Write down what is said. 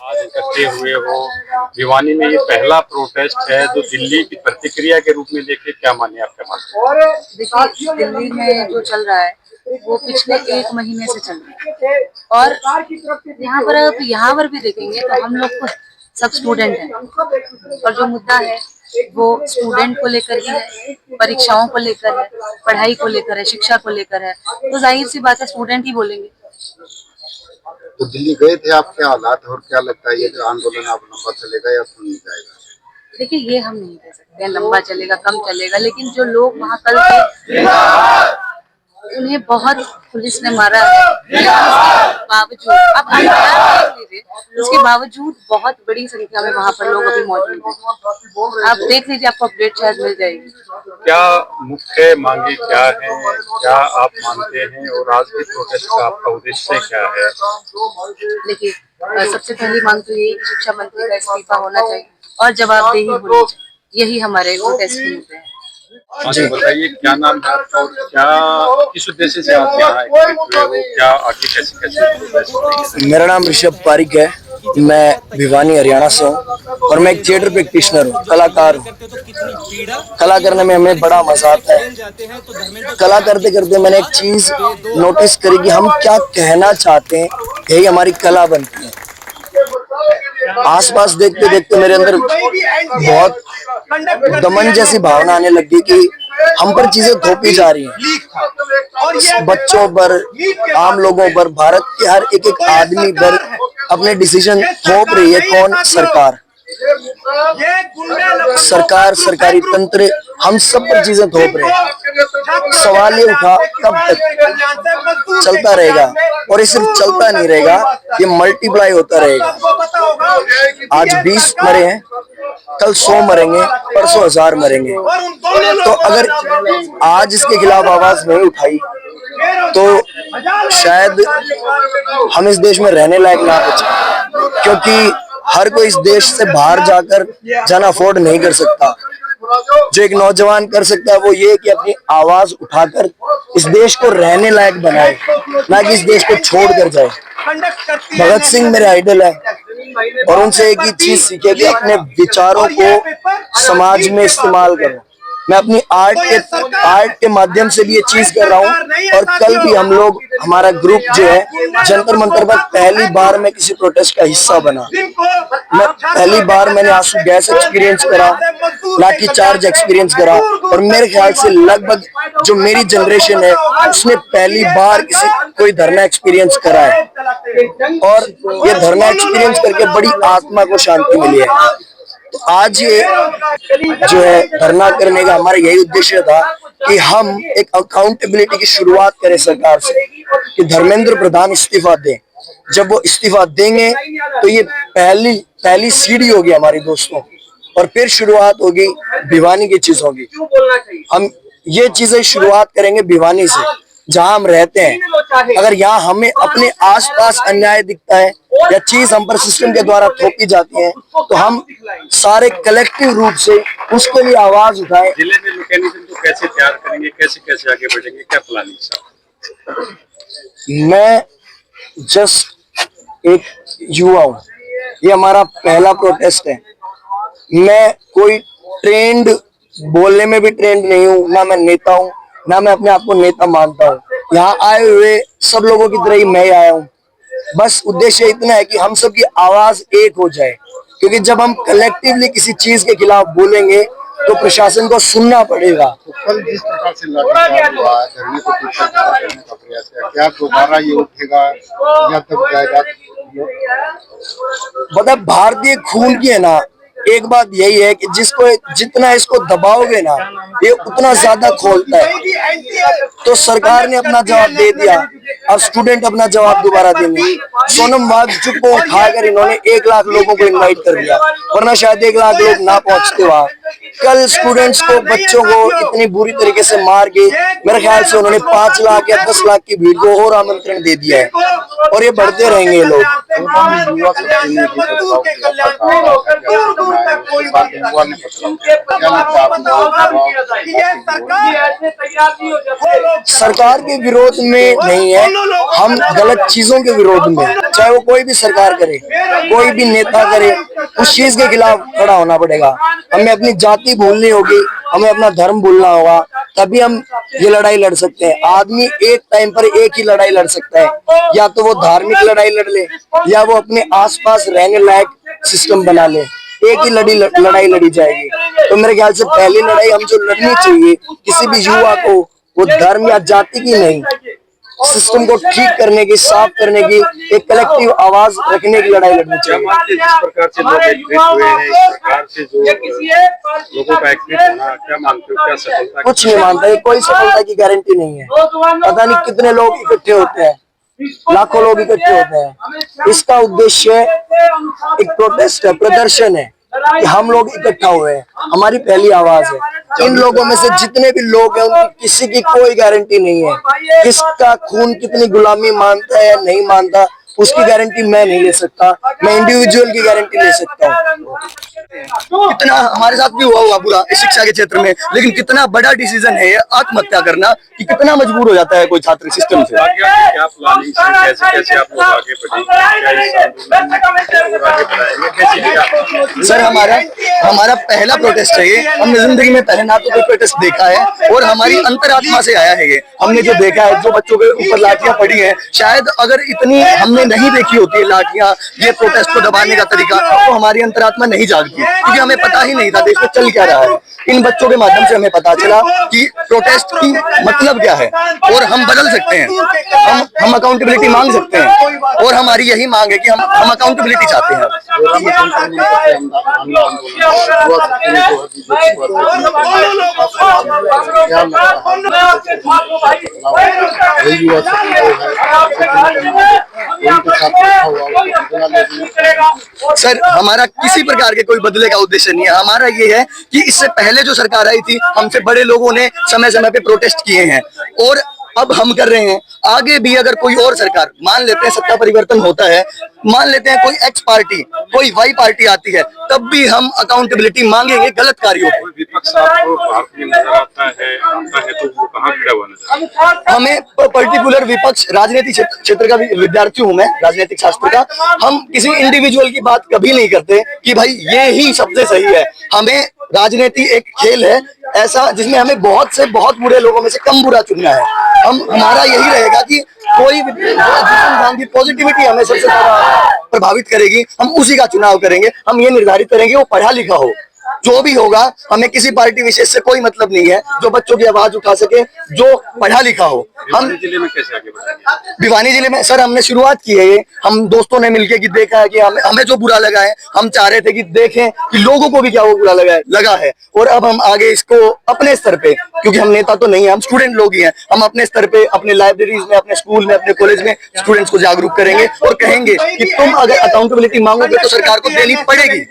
आज इकट्ठे हुए हो भिवानी में, ये पहला प्रोटेस्ट है जो दिल्ली की प्रतिक्रिया के रूप में देखे, क्या माने आपके माने? देखिए, दिल्ली में जो चल रहा है वो पिछले 1 महीने से चल रहा है और यहाँ पर भी देखेंगे तो हम लोग को सब स्टूडेंट हैं और जो मुद्दा है वो स्टूडेंट को लेकर ही है, परीक्षाओं को लेकर है, पढ़ाई को लेकर है, शिक्षा को लेकर है। तो जाहिर सी बात है स्टूडेंट ही बोलेंगे। तो दिल्ली गए थे आप, क्या हालात और क्या लगता है ये जो आंदोलन आप लंबा चलेगा या सुन नहीं जाएगा? देखिए, ये हम नहीं कह सकते लंबा चलेगा कम चलेगा, लेकिन जो लोग वहाँ कल थे उन्हें बहुत पुलिस ने मारा है। बावजूद अब आप देख लीजिए, उसके बावजूद बहुत बड़ी संख्या में वहाँ पर लोग अभी मौजूद हैं। आप देख लीजिए, आपको अपडेट शायद मिल जाएगी। क्या मुख्य मांगे क्या हैं, क्या आप मानते हैं, और आज के प्रोटेस्ट का आपका उद्देश्य क्या है? देखिए, सबसे पहली मांग तो यही कि शिक्षा मंत्री का इस्तीफा होना चाहिए और जवाबदेही होनी चाहिए। यही हमारे प्रोटेस्ट के मुद्दे हैं। जी बताइए, क्या नाम है आपका और क्या किस उद्देश्य से आप यहाँ एकत्रित हुए हो, क्या आगे कैसे कैसे? मेरा नाम ऋषभ पारिक है। मैं भिवानी हरियाणा से हूँ और मैं एक थिएटर प्रैक्टिशनर हूँ, कलाकार हूँ। कला करने में हमें बड़ा मजा आता है। कला करते करते मैंने एक चीज नोटिस करी कि हम क्या कहना चाहते हैं, यही हमारी कला बनती है। आसपास देखते देखते मेरे अंदर बहुत दमन जैसी भावना आने लगी कि हम पर चीजें थोपी जा रही हैं, बच्चों पर, आम लोगों पर, भारत के हर एक एक आदमी पर अपने डिसीजन थोप रही है। कौन? सरकार। सरकारी तंत्र हम सब पर चीजें थोप रहे हैं। सवाल ये उठा, कब तक चलता रहेगा? और ये सिर्फ चलता नहीं रहेगा, ये मल्टीप्लाई होता रहेगा। आज 20 मरे हैं, कल 100 मरेंगे, परसों 1000 मरेंगे। तो अगर आज इसके खिलाफ आवाज नहीं उठाई तो शायद हम इस देश में रहने लायक ना बचे, क्योंकि हर कोई इस देश से बाहर जाकर जाना अफोर्ड नहीं कर सकता। जो एक नौजवान कर सकता है वो ये कि अपनी आवाज उठाकर इस देश को रहने लायक बनाए, ना कि इस देश को छोड़ कर जाए। भगत सिंह मेरे आइडल है और उनसे एक ही चीज सीखे कि अपने विचारों को समाज में इस्तेमाल करो। मैं अपनी आर्ट के माध्यम से भी ये चीज कर रहा हूँ। और कल भी हम लोग, हमारा ग्रुप जो है, जंतर मंतर पर पहली बार मैं किसी प्रोटेस्ट का हिस्सा बना। मैं पहली बार मैंने आंसू गैस एक्सपीरियंस करा, लाठी चार्ज एक्सपीरियंस करा, और मेरे ख्याल से लगभग जो मेरी जनरेशन है उसने पहली बार कोई धरना एक्सपीरियंस करा है। और ये धरना एक्सपीरियंस करके बड़ी आत्मा को शांति मिली है। तो आज ये जो है धरना करने का हमारा यही उद्देश्य था कि हम एक अकाउंटेबिलिटी की शुरुआत करें सरकार से कि धर्मेंद्र प्रधान इस्तीफा दें। जब वो इस्तीफा देंगे तो ये पहली सीढ़ी होगी हमारी दोस्तों, और फिर शुरुआत होगी भिवानी की चीजों की। हम ये चीजें शुरुआत करेंगे भिवानी से, जहां हम रहते हैं। अगर यहाँ हमें अपने आसपास अन्याय दिखता है या चीज हम पर सिस्टम के द्वारा थोपी जाती है तो हम सारे कलेक्टिव रूप से उसके लिए आवाज उठाएं। जिले में मैकेनिज्म को कैसे तैयार करेंगे, कैसे कैसे आगे बढ़ेंगे, क्या प्लानिंग? मैं जस्ट एक युवा हूँ, ये हमारा पहला प्रोटेस्ट है। मैं कोई ट्रेंड, बोलने में भी ट्रेंड नहीं हूँ, ना मैं नेता हूँ, ना मैं अपने आप को नेता मानता हूँ। यहाँ आए हुए सब लोगों की तरह ही मैं आया हूँ। बस उद्देश्य इतना है कि हम सब की आवाज एक हो जाए, क्योंकि जब हम कलेक्टिवली किसी चीज के खिलाफ बोलेंगे तो प्रशासन को सुनना पड़ेगा। तो कल जिस प्रकार से लाठीचार्ज हुआ है, धरने को पीछे करने का प्रयास है, क्या दोबारा ये उठेगा या तब जाएगा? मतलब भारतीय खून की है ना, एक बात यही है कि जिसको जितना इसको दबाओगे ना, ये उतना ज्यादा खोलता है। तो सरकार ने अपना जवाब दे दिया, अब स्टूडेंट अपना जवाब दोबारा देंगे। सोनम वांगचुक को उठाकर इन्होंने 1 लाख लोगों को इनवाइट कर दिया, वरना शायद 1 लाख लोग ना पहुंचते वहां। कल स्टूडेंट्स को, बच्चों को इतनी बुरी तरीके से मार के मेरे ख्याल से उन्होंने 5 लाख या 10 लाख की भीड़ को और आमंत्रण दे दिया है। और ये बढ़ते रहेंगे ये लोग। युवा शक्ति ने भी बदलाव किया था, इस बार युवा ने बदलाव किया। क्या लगता है आपको? सरकार के विरोध में नहीं है, हम गलत चीजों के विरोध में, चाहे वो कोई भी सरकार करे, कोई भी नेता करे, उस चीज के खिलाफ खड़ा होना पड़ेगा। हमें अपनी जाति भूलनी होगी, हमें अपना धर्म भूलना होगा, तभी हम ये लड़ाई लड़ सकते हैं। आदमी एक टाइम पर एक ही लड़ाई लड़ सकता है, या तो वो धार्मिक लड़ाई लड़ ले या वो अपने आसपास रहने लायक सिस्टम बना ले। एक ही लड़ाई लड़ी जाएगी। तो मेरे ख्याल से पहली लड़ाई हम जो लड़नी चाहिए किसी भी युवा को, वो धर्म या जाति की नहीं, सिस्टम को ठीक करने की, साफ करने की, एक कलेक्टिव आवाज रखने की लड़ाई लड़नी चाहिए। जिस प्रकार से लोग एकजुट हुए हैं, इस प्रकार से जो लोगों का एकजुट होना, क्या मानते हो, क्या सफलता? कुछ नहीं मानता, ये कोई सफलता की गारंटी नहीं है। पता नहीं कितने लोग इकट्ठे होते हैं, लाखों लोग इकट्ठे होते हैं। इसका उद्देश्य एक प्रोटेस्ट है, प्रदर्शन है कि हम लोग इकट्ठा हुए हैं, हमारी पहली आवाज है। इन लोगों में से जितने भी लोग हैं उनकी किसी की कोई गारंटी नहीं है। किसका खून कितनी गुलामी मानता है या नहीं मानता, उसकी गारंटी मैं नहीं ले सकता, मैं इंडिविजुअल की गारंटी ले सकता हूँ। कितना हमारे साथ भी हुआ बुरा इस शिक्षा के क्षेत्र में, लेकिन कितना बड़ा डिसीजन है ये आत्महत्या करना, कि कितना मजबूर हो जाता है कोई छात्र सिस्टम से। क्या प्लानिंग है, कैसे आप लोग आगे बढ़ेंगे? सर हमारा पहला प्रोटेस्ट है ये। हमने जिंदगी में पहले ना तो कोई प्रोटेस्ट देखा है, और हमारी अंतरात्मा से आया है ये। हमने जो देखा है, जो बच्चों के ऊपर लाठियां पड़ी हैं, शायद अगर इतनी हमने नहीं देखी होती है लाठियां, ये प्रोटेस्ट को दबाने का तरीका, तो हमारी अंतरात्मा नहीं जागती, क्योंकि हमें पता ही नहीं था देश में चल क्या रहा है। इन बच्चों के माध्यम से हमें पता चला कि प्रोटेस्ट की मतलब क्या है, और हम बदल सकते हैं, हम अकाउंटेबिलिटी मांग सकते हैं, और हमारी यही मांग है कि हम अकाउंटेबिलिटी चाहते हैं। सर हमारा किसी प्रकार के कोई बदले का उद्देश्य नहीं है। हमारा ये है कि इससे पहले जो सरकार आई थी, हमसे बड़े लोगों ने समय समय पे प्रोटेस्ट किए हैं, और अब हम कर रहे हैं। आगे भी अगर कोई और सरकार, मान लेते हैं सत्ता परिवर्तन होता है, मान लेते हैं कोई एक्स पार्टी, कोई वाई पार्टी आती है, तब भी हम अकाउंटेबिलिटी मांगेंगे गलत कार्यों को। विपक्ष आपको भारतीय नजर आता है तो वो कहाँ खड़ा हुआ नजर? हमें पर्टिकुलर विपक्ष, राजनीतिक क्षेत्र का विद्यार्थी हूं मैं, राजनीतिक शास्त्र का। हम किसी इंडिविजुअल की बात कभी नहीं करते कि भाई ये ही सबसे सही है। हमें राजनीति एक खेल है ऐसा, जिसमें हमें बहुत से बहुत बुरे लोगों में से कम बुरा चुनना है। हमारा यही रहेगा कि कोई जिस इंसान की पॉजिटिविटी हमें सबसे ज्यादा प्रभावित करेगी, हम उसी का चुनाव करेंगे। हम ये निर्धारित करेंगे वो पढ़ा लिखा हो, जो भी होगा। हमें किसी पार्टी विशेष से कोई मतलब नहीं है, जो बच्चों की आवाज उठा सके, जो पढ़ा लिखा हो। हम जिले में कैसे आगे बढ़ेंगे? भिवानी जिले में सर हमने शुरुआत की है ये, हम दोस्तों ने मिलकर कि देखा है कि हमें जो बुरा लगा है, हम चाह रहे थे कि देखें कि लोगों को भी क्या वो बुरा लगा है, और अब हम आगे इसको अपने स्तर पे, क्योंकि हम नेता तो नहीं है, हम स्टूडेंट लोग ही हैं, हम अपने स्तर पे अपने लाइब्रेरीज में, अपने स्कूल में, अपने कॉलेज में स्टूडेंट्स को जागरूक करेंगे और कहेंगे कि तुम अगर अकाउंटेबिलिटी मांगोगे तो सरकार को देनी पड़ेगी।